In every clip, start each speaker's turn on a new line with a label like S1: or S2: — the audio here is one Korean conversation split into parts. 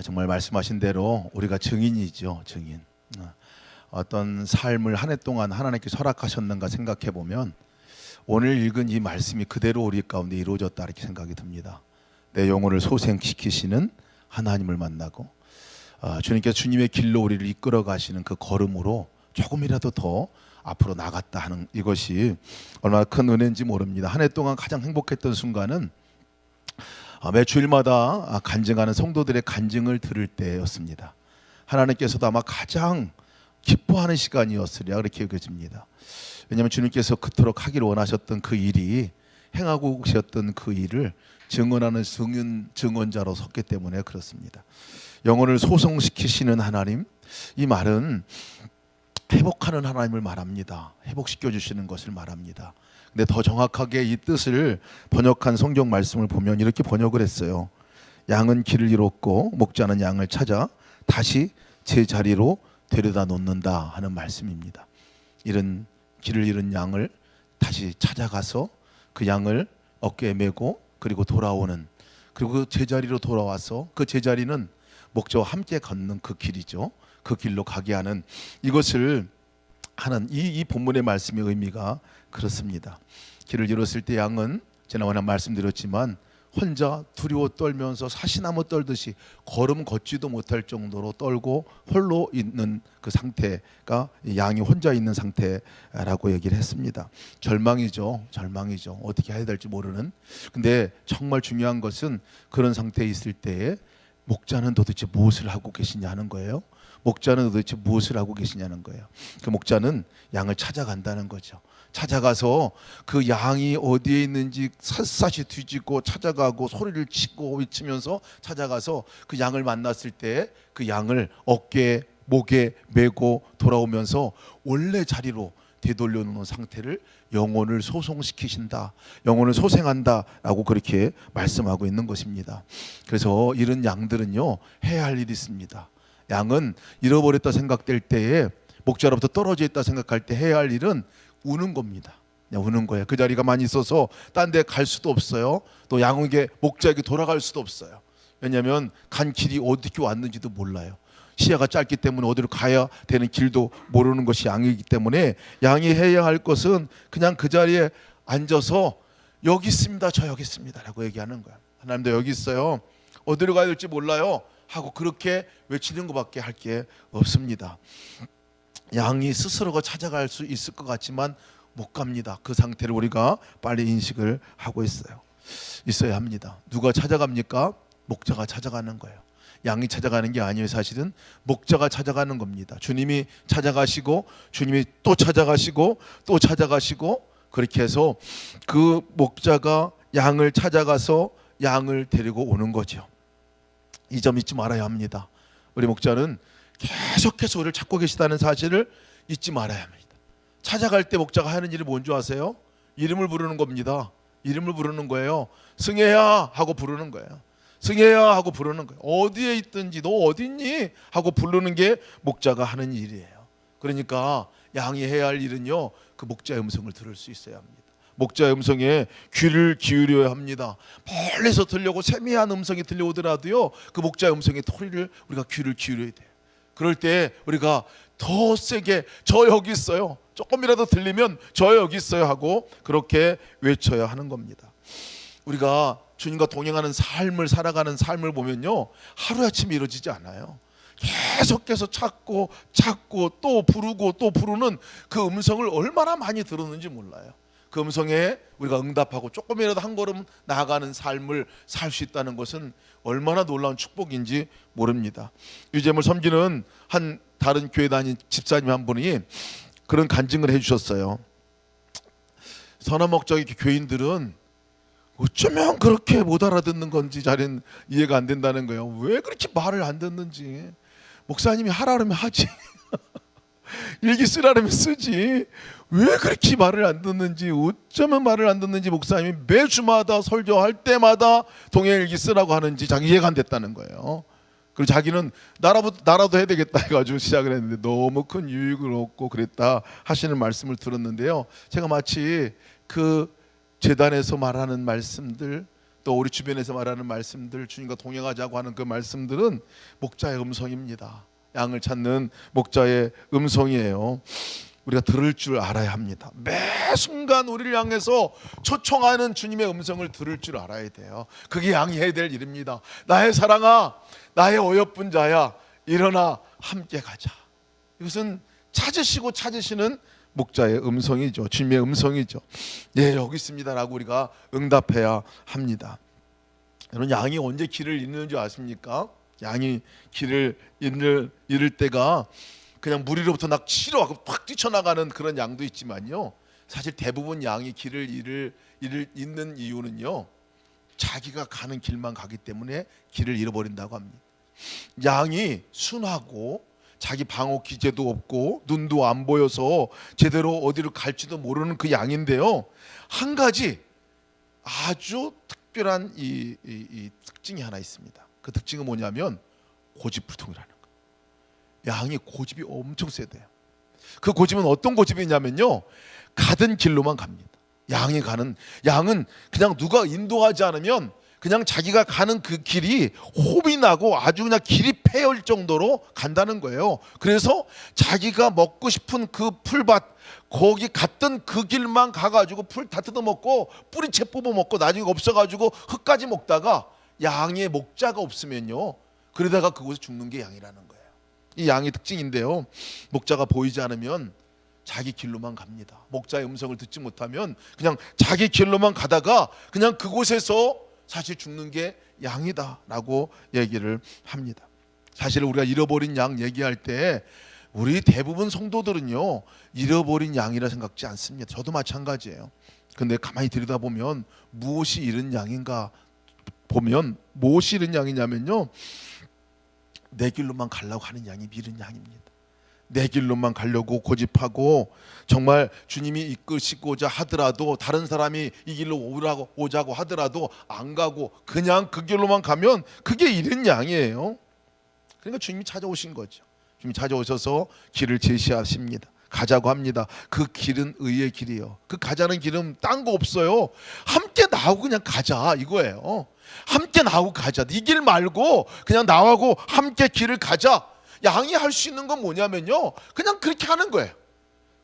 S1: 정말 말씀하신 대로 우리가 증인이죠, 증인. 어떤 삶을 한 해 동안 하나님께서 허락하셨는가 생각해 보면 오늘 읽은 이 말씀이 그대로 우리 가운데 이루어졌다 이렇게 생각이 듭니다. 내 영혼을 소생시키시는 하나님을 만나고 주님께서 주님의 길로 우리를 이끌어 가시는 그 걸음으로 조금이라도 더 앞으로 나갔다 하는 이것이 얼마나 큰 은혜인지 모릅니다. 한 해 동안 가장 행복했던 순간은 매 주일마다 간증하는 성도들의 간증을 들을 때였습니다. 하나님께서도 아마 가장 기뻐하는 시간이었으리라 그렇게 여겨집니다. 왜냐하면 주님께서 그토록 하기를 원하셨던 그 일이 행하고 계셨던 그 일을 증언하는 증언자로 섰기 때문에 그렇습니다. 영혼을 소성시키시는 하나님, 이 말은 회복하는 하나님을 말합니다. 회복시켜 주시는 것을 말합니다. 근데 더 정확하게 이 뜻을 번역한 성경 말씀을 보면 이렇게 번역을 했어요. 양은 길을 잃었고 목자는 양을 찾아 다시 제자리로 데려다 놓는다 하는 말씀입니다. 이런 길을 잃은 양을 다시 찾아가서 그 양을 어깨에 메고 그리고 돌아오는, 그리고 그 제자리로 돌아와서 그 제자리는 목자와 함께 걷는 그 길이죠. 그 길로 가게 하는, 이것을 하는 이 본문의 말씀의 의미가 그렇습니다. 길을 잃었을 때 양은 지난번에 말씀드렸지만 혼자 두려워 떨면서 사시나무 떨듯이 걸음 걷지도 못할 정도로 떨고 홀로 있는 그 상태가 양이 혼자 있는 상태라고 얘기를 했습니다. 절망이죠. 어떻게 해야 될지 모르는. 근데 정말 중요한 것은 그런 상태에 있을 때에 목자는 도대체 무엇을 하고 계시냐 하는 거예요. 목자는 도대체 무엇을 하고 계시냐는 거예요. 그 목자는 양을 찾아간다는 거죠. 찾아가서 그 양이 어디에 있는지 샅샅이 뒤지고 찾아가고 소리를 치고 외치면서 찾아가서 그 양을 만났을 때 그 양을 어깨에 목에 메고 돌아오면서 원래 자리로 되돌려 놓는 상태를 영혼을 소송시키신다, 영혼을 소생한다라고 그렇게 말씀하고 있는 것입니다. 그래서 이런 양들은요 해야 할 일이 있습니다. 양은 잃어버렸다 생각될 때에, 목자로부터 떨어져 있다 생각할 때 해야 할 일은 우는 겁니다. 그냥 우는 거예요. 그 자리가 많이 있어서 딴 데 갈 수도 없어요. 또 양에게, 목자에게 돌아갈 수도 없어요. 왜냐하면 간 길이 어디로 왔는지도 몰라요. 시야가 짧기 때문에 어디로 가야 되는 길도 모르는 것이 양이기 때문에 양이 해야 할 것은 그냥 그 자리에 앉아서 여기 있습니다, 저 여기 있습니다 라고 얘기하는 거예요. 하나님도 여기 있어요, 어디로 가야 될지 몰라요 하고 그렇게 외치는 것밖에 할 게 없습니다. 양이 스스로가 찾아갈 수 있을 것 같지만 못 갑니다. 그 상태를 우리가 빨리 인식을 하고 있어야 합니다. 누가 찾아갑니까? 목자가 찾아가는 거예요. 양이 찾아가는 게 아니에요. 사실은 목자가 찾아가는 겁니다. 주님이 찾아가시고 주님이 또 찾아가시고 또 찾아가시고, 그렇게 해서 그 목자가 양을 찾아가서 양을 데리고 오는 거죠. 이 점 잊지 말아야 합니다. 우리 목자는 계속해서 우리를 찾고 계시다는 사실을 잊지 말아야 합니다. 찾아갈 때 목자가 하는 일이 뭔지 아세요? 이름을 부르는 겁니다. 이름을 부르는 거예요. 승혜야 하고 부르는 거예요. 승혜야 하고 부르는 거예요. 어디에 있든지 너 어디 있니? 하고 부르는 게 목자가 하는 일이에요. 그러니까 양이 해야 할 일은요, 그 목자의 음성을 들을 수 있어야 합니다. 목자의 음성에 귀를 기울여야 합니다. 멀리서 들려고 세미한 음성이 들려오더라도요, 그 목자의 음성에 우리가 귀를 기울여야 돼요. 그럴 때 우리가 더 세게 저 여기 있어요, 조금이라도 들리면 저 여기 있어요 하고 그렇게 외쳐야 하는 겁니다. 우리가 주님과 동행하는 삶을 살아가는 삶을 보면요, 하루아침에 이루어지지 않아요. 계속해서 찾고 또 부르고 또 부르는 그 음성을 얼마나 많이 들었는지 몰라요. 그 음성에 우리가 응답하고 조금이라도 한 걸음 나아가는 삶을 살 수 있다는 것은 얼마나 놀라운 축복인지 모릅니다. 유재물 섬기는 한 다른 교회 다닌 집사님 한 분이 그런 간증을 해주셨어요. 선한 목적의 교인들은 어쩌면 그렇게 못 알아듣는 건지 잘 이해가 안 된다는 거예요. 왜 그렇게 말을 안 듣는지. 목사님이 하라 그러면 하지 일기 쓰라면 쓰지 왜 그렇게 말을 안 듣는지, 어쩌면 말을 안 듣는지 목사님이 매주마다 설교할 때마다 동행일기 쓰라고 하는지 자기 이해가 안 됐다는 거예요. 그리고 자기는 나라도 해야 되겠다 해가지고 시작을 했는데 너무 큰 유익을 얻고 그랬다 하시는 말씀을 들었는데요, 제가 마치 그 재단에서 말하는 말씀들, 또 우리 주변에서 말하는 말씀들, 주님과 동행하자고 하는 그 말씀들은 목자의 음성입니다. 양을 찾는 목자의 음성이에요. 우리가 들을 줄 알아야 합니다. 매 순간 우리를 향해서 초청하는 주님의 음성을 들을 줄 알아야 돼요. 그게 양이 해야 될 일입니다. 나의 사랑아, 나의 어여쁜 자야, 일어나 함께 가자. 이것은 찾으시고 찾으시는 목자의 음성이죠. 주님의 음성이죠. 예, 여기 있습니다라고 우리가 응답해야 합니다. 여러분, 양이 언제 길을 잃는 줄 아십니까? 양이 길을 잃을 때가 그냥 무리로부터 막 치러가고 팍 뛰쳐나가는 그런 양도 있지만요, 사실 대부분 양이 길을 잃는 이유는요, 자기가 가는 길만 가기 때문에 길을 잃어버린다고 합니다. 양이 순하고 자기 방어 기제도 없고 눈도 안 보여서 제대로 어디로 갈지도 모르는 그 양인데요, 한 가지 아주 특별한 이 특징이 하나 있습니다. 그 특징은 뭐냐면 고집불통이라는 거예요. 양이 고집이 엄청 세대요. 그 고집은 어떤 고집이냐면요, 가던 길로만 갑니다. 양은 그냥 누가 인도하지 않으면 그냥 자기가 가는 그 길이 호비 나고 아주 그냥 길이 패일 정도로 간다는 거예요. 그래서 자기가 먹고 싶은 그 풀밭, 거기 갔던 그 길만 가가지고 풀 다 뜯어먹고 뿌리채 뽑아먹고 나중에 없어가지고 흙까지 먹다가 양의 목자가 없으면요, 그러다가 그곳에 죽는 게 양이라는 거예요. 이 양의 특징인데요, 목자가 보이지 않으면 자기 길로만 갑니다. 목자의 음성을 듣지 못하면 그냥 자기 길로만 가다가 그냥 그곳에서 사실 죽는 게 양이다라고 얘기를 합니다. 사실 우리가 잃어버린 양 얘기할 때 우리 대부분 성도들은요, 잃어버린 양이라 생각지 않습니다. 저도 마찬가지예요. 근데 가만히 들여다보면 무엇이 잃은 양인가 보면, 무엇이 잃은 양이냐면요, 내 길로만 가려고 하는 양이 잃은 양입니다. 내 길로만 가려고 고집하고 정말 주님이 이끄시고자 하더라도, 다른 사람이 이 길로 오자고 하더라도 안 가고 그냥 그 길로만 가면 그게 잃은 양이에요. 그러니까 주님이 찾아오신 거죠. 주님이 찾아오셔서 길을 제시하십니다. 가자고 합니다. 그 길은 의의 길이요. 그 가자는 길은 딴 거 없어요. 함께 나하고 그냥 가자, 이거예요. 함께 나하고 가자. 네 길 말고 그냥 나하고 함께 길을 가자. 양이 할 수 있는 건 뭐냐면요, 그냥 그렇게 하는 거예요.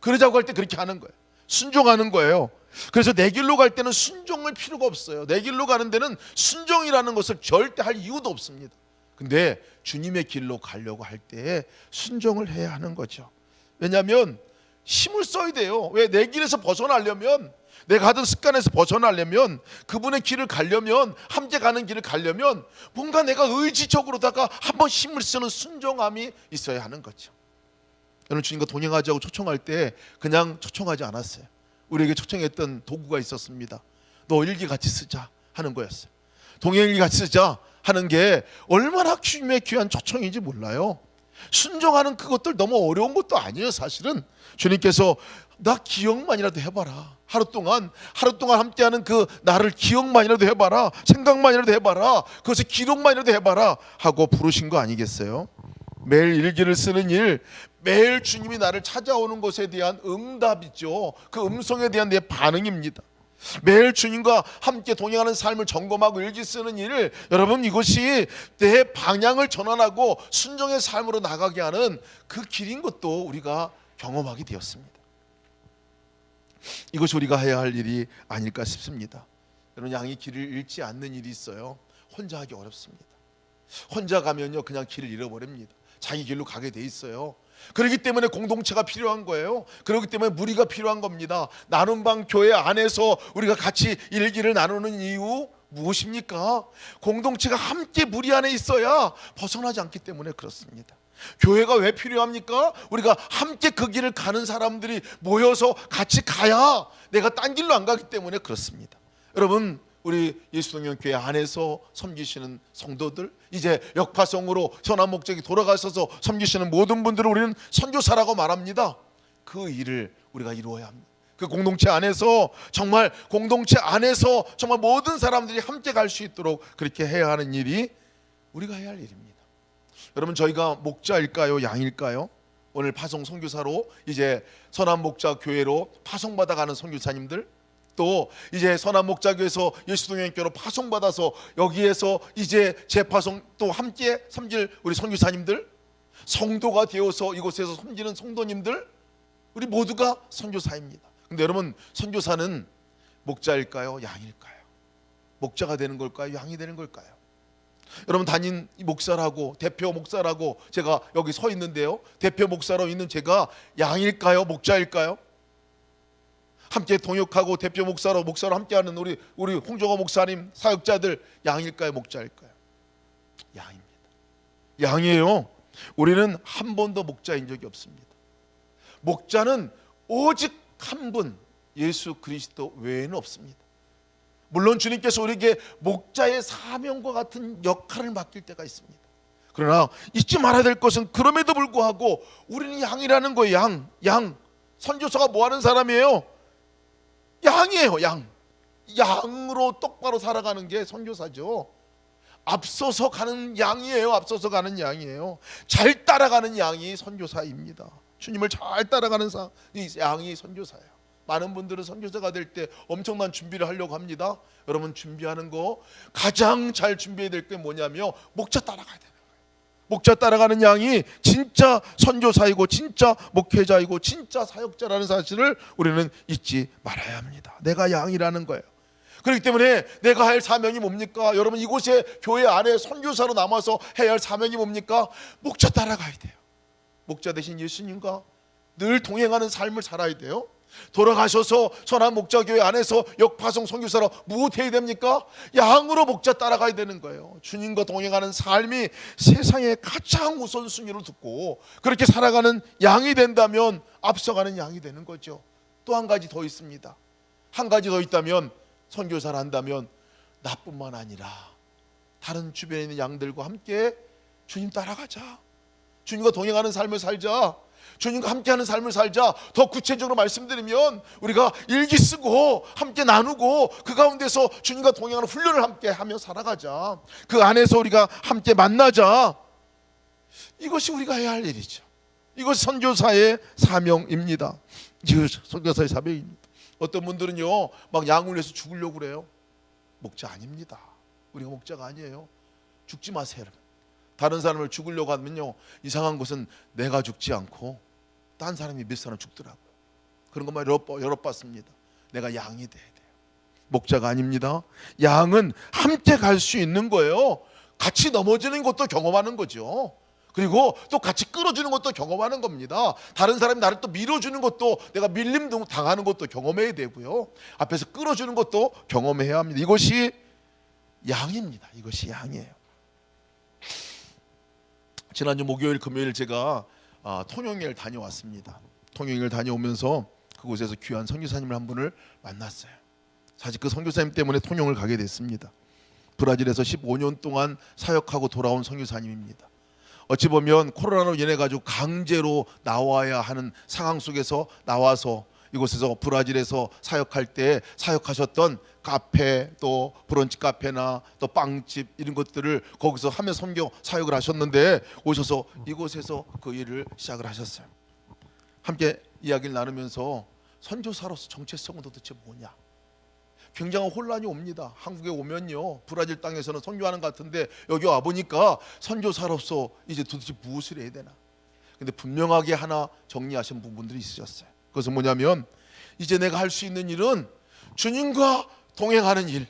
S1: 그러자고 할 때 그렇게 하는 거예요. 순종하는 거예요. 그래서 내 길로 갈 때는 순종할 필요가 없어요. 내 길로 가는 데는 순종이라는 것을 절대 할 이유도 없습니다. 근데 주님의 길로 가려고 할 때 순종을 해야 하는 거죠. 왜냐하면 힘을 써야 돼요. 왜? 내 길에서 벗어나려면, 내가 하던 습관에서 벗어나려면, 그분의 길을 가려면, 함께 가는 길을 가려면 뭔가 내가 의지적으로다가 한번 힘을 쓰는 순종함이 있어야 하는 거죠. 여러분, 주님과 동행하자고 초청할 때 그냥 초청하지 않았어요. 우리에게 초청했던 도구가 있었습니다. 너 일기 같이 쓰자 하는 거였어요. 동행일기 같이 쓰자 하는 게 얼마나 주님의 귀한 초청인지 몰라요. 순종하는 그것들 너무 어려운 것도 아니에요. 사실은 주님께서 나 기억만이라도 해봐라, 하루 동안 함께하는 그 나를 기억만이라도 해봐라, 생각만이라도 해봐라, 그것을 기록만이라도 해봐라 하고 부르신 거 아니겠어요? 매일 일기를 쓰는 일, 매일 주님이 나를 찾아오는 것에 대한 응답이죠. 그 음성에 대한 내 반응입니다. 매일 주님과 함께 동행하는 삶을 점검하고 일기 쓰는 일, 여러분, 이것이 내 방향을 전환하고 순종의 삶으로 나가게 하는 그 길인 것도 우리가 경험하게 되었습니다. 이것이 우리가 해야 할 일이 아닐까 싶습니다. 여러분, 양이 길을 잃지 않는 일이 있어요. 혼자 하기 어렵습니다. 혼자 가면요, 그냥 길을 잃어버립니다. 자기 길로 가게 돼 있어요. 그렇기 때문에 공동체가 필요한 거예요. 그렇기 때문에 무리가 필요한 겁니다. 나눔방 교회 안에서 우리가 같이 일기를 나누는 이유 무엇입니까? 공동체가 함께 무리 안에 있어야 벗어나지 않기 때문에 그렇습니다. 교회가 왜 필요합니까? 우리가 함께 그 길을 가는 사람들이 모여서 같이 가야 내가 딴 길로 안 가기 때문에 그렇습니다. 여러분, 우리 예수동영교회 안에서 섬기시는 성도들, 이제 역파성으로 선한 목적이 돌아가셔서 섬기시는 모든 분들을 우리는 선교사라고 말합니다. 그 일을 우리가 이루어야 합니다. 그 공동체 안에서 정말 모든 사람들이 함께 갈 수 있도록 그렇게 해야 하는 일이 우리가 해야 할 일입니다. 여러분, 저희가 목자일까요? 양일까요? 오늘 파송 선교사로 이제 선한 목자 교회로 파송받아가는 선교사님들, 또 이제 선한 목자교에서 예수동행교로 파송받아서 여기에서 이제 재파송 또 함께 섬길 우리 선교사님들, 성도가 되어서 이곳에서 섬기는 성도님들, 우리 모두가 선교사입니다. 근데 여러분, 선교사는 목자일까요? 양일까요? 목자가 되는 걸까요? 양이 되는 걸까요? 여러분, 담임 목사라고, 대표 목사라고 제가 여기 서 있는데요, 대표 목사로 있는 제가 양일까요? 목자일까요? 함께 동역하고 대표 목사로 함께하는 우리 홍정호 목사님, 사역자들 양일까요? 목자일까요? 양입니다. 양이에요. 우리는 한 번도 목자인 적이 없습니다. 목자는 오직 한 분, 예수 그리스도 외에는 없습니다. 물론 주님께서 우리에게 목자의 사명과 같은 역할을 맡길 때가 있습니다. 그러나 잊지 말아야 될 것은, 그럼에도 불구하고 우리는 양이라는 거예요. 양. 선교사가 뭐 하는 사람이에요? 양이에요. 양으로 똑바로 살아가는 게 선교사죠. 앞서서 가는 양이에요. 잘 따라가는 양이 선교사입니다. 주님을 잘 따라가는 양이 선교사예요. 많은 분들은 선교사가 될 때 엄청난 준비를 하려고 합니다. 여러분, 준비하는 거 가장 잘 준비해야 될 게 뭐냐면 목자 따라가야 되는 거예요. 목자 따라가는 양이 진짜 선교사이고 진짜 목회자이고 진짜 사역자라는 사실을 우리는 잊지 말아야 합니다. 내가 양이라는 거예요. 그렇기 때문에 내가 할 사명이 뭡니까? 여러분, 이곳에 교회 안에 선교사로 남아서 해야 할 사명이 뭡니까? 목자 따라가야 돼요. 목자 대신 예수님과 늘 동행하는 삶을 살아야 돼요. 돌아가셔서 선한 목자교회 안에서 역파송 선교사로 무엇해야 됩니까? 양으로 목자 따라가야 되는 거예요. 주님과 동행하는 삶이 세상의 가장 우선순위를 두고 그렇게 살아가는 양이 된다면 앞서가는 양이 되는 거죠. 또 한 가지 더 있습니다. 한 가지 더 있다면, 선교사를 한다면 나뿐만 아니라 다른 주변에 있는 양들과 함께 주님 따라가자, 주님과 동행하는 삶을 살자, 주님과 함께하는 삶을 살자. 더 구체적으로 말씀드리면, 우리가 일기 쓰고 함께 나누고 그 가운데서 주님과 동행하는 훈련을 함께 하며 살아가자. 그 안에서 우리가 함께 만나자. 이것이 우리가 해야 할 일이죠. 이것이 선교사의 사명입니다. 이것이 선교사의 사명입니다. 어떤 분들은요, 막 양을 위해서 죽으려고 그래요. 목자 아닙니다. 우리가 목자가 아니에요. 죽지 마세요, 여러분. 다른 사람을 죽으려고 하면요, 이상한 것은 내가 죽지 않고 딴 사람이 몇 사람 죽더라고요. 그런 것만 여러 봤습니다. 내가 양이 돼야 돼요. 목자가 아닙니다. 양은 함께 갈 수 있는 거예요. 같이 넘어지는 것도 경험하는 거죠. 그리고 또 같이 끌어주는 것도 경험하는 겁니다. 다른 사람이 나를 또 밀어주는 것도, 내가 밀림 당하는 것도 경험해야 되고요. 앞에서 끌어주는 것도 경험해야 합니다. 이것이 양입니다. 이것이 양이에요. 지난주 목요일, 금요일 제가 통영을 다녀왔습니다. 통영을 다녀오면서 그곳에서 귀한 선교사님을 한 분을 만났어요. 사실 그 선교사님 때문에 통영을 가게 됐습니다. 브라질에서 15년 동안 사역하고 돌아온 선교사님입니다. 어찌 보면 코로나로 인해 가지고 강제로 나와야 하는 상황 속에서 나와서 이곳에서 브라질에서 사역할 때 사역하셨던 카페, 또 브런치 카페나 또 빵집, 이런 것들을 거기서 하며 선교 사역을 하셨는데, 오셔서 이곳에서 그 일을 시작을 하셨어요. 함께 이야기를 나누면서 선교사로서 정체성은 도대체 뭐냐, 굉장한 혼란이 옵니다. 한국에 오면요, 브라질 땅에서는 선교하는 것 같은데 여기 와보니까 선교사로서 이제 도대체 무엇을 해야 되나. 근데 분명하게 하나 정리하신 부분들이 있으셨어요. 그것은 뭐냐면, 이제 내가 할 수 있는 일은 주님과 동행하는 일,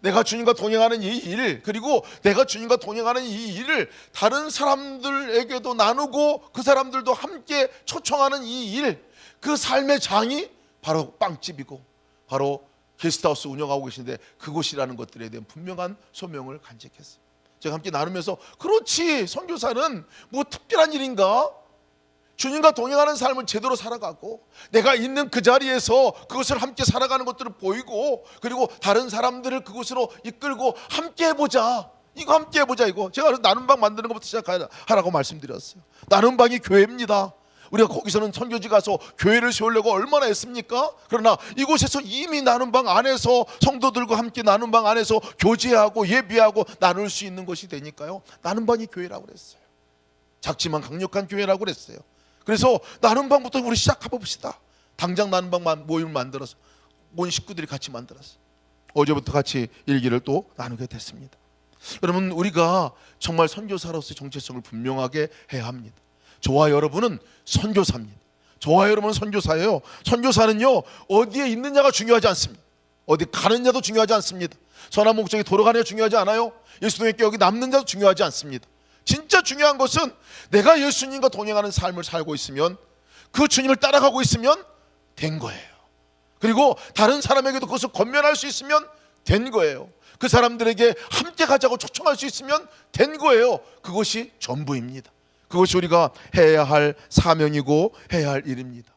S1: 내가 주님과 동행하는 이 일, 그리고 내가 주님과 동행하는 이 일을 다른 사람들에게도 나누고 그 사람들도 함께 초청하는 이 일, 그 삶의 장이 바로 빵집이고 바로 게스트하우스 운영하고 계신데 그곳이라는 것들에 대한 분명한 소명을 간직했어요. 제가 함께 나누면서, 그렇지, 선교사는 뭐 특별한 일인가? 주님과 동행하는 삶을 제대로 살아가고 내가 있는 그 자리에서 그것을 함께 살아가는 것들을 보이고, 그리고 다른 사람들을 그곳으로 이끌고 함께 해보자, 이거 함께 해보자. 이거 제가 나눔방 만드는 것부터 시작하라고 말씀드렸어요. 나눔방이 교회입니다. 우리가 거기서는 선교지 가서 교회를 세우려고 얼마나 했습니까? 그러나 이곳에서 이미 나눔방 안에서 성도들과 함께 나눔방 안에서 교제하고 예배하고 나눌 수 있는 것이 되니까요, 나눔방이 교회라고 그랬어요. 작지만 강력한 교회라고 그랬어요. 그래서 나눔방부터 우리 시작해 봅시다. 당장 나눔방 모임을 만들어서 온 식구들이 같이 만들었어요. 어제부터 같이 일기를 또 나누게 됐습니다. 여러분, 우리가 정말 선교사로서의 정체성을 분명하게 해야 합니다. 저와 여러분은 선교사입니다. 저와 여러분은 선교사예요. 선교사는요, 어디에 있느냐가 중요하지 않습니다. 어디 가느냐도 중요하지 않습니다. 선한 목적이 돌아가느냐 중요하지 않아요. 예수님의 기억이 남는 자도 중요하지 않습니다. 진짜 중요한 것은 내가 예수님과 동행하는 삶을 살고 있으면, 그 주님을 따라가고 있으면 된 거예요. 그리고 다른 사람에게도 그것을 권면할 수 있으면 된 거예요. 그 사람들에게 함께 가자고 초청할 수 있으면 된 거예요. 그것이 전부입니다. 그것이 우리가 해야 할 사명이고 해야 할 일입니다.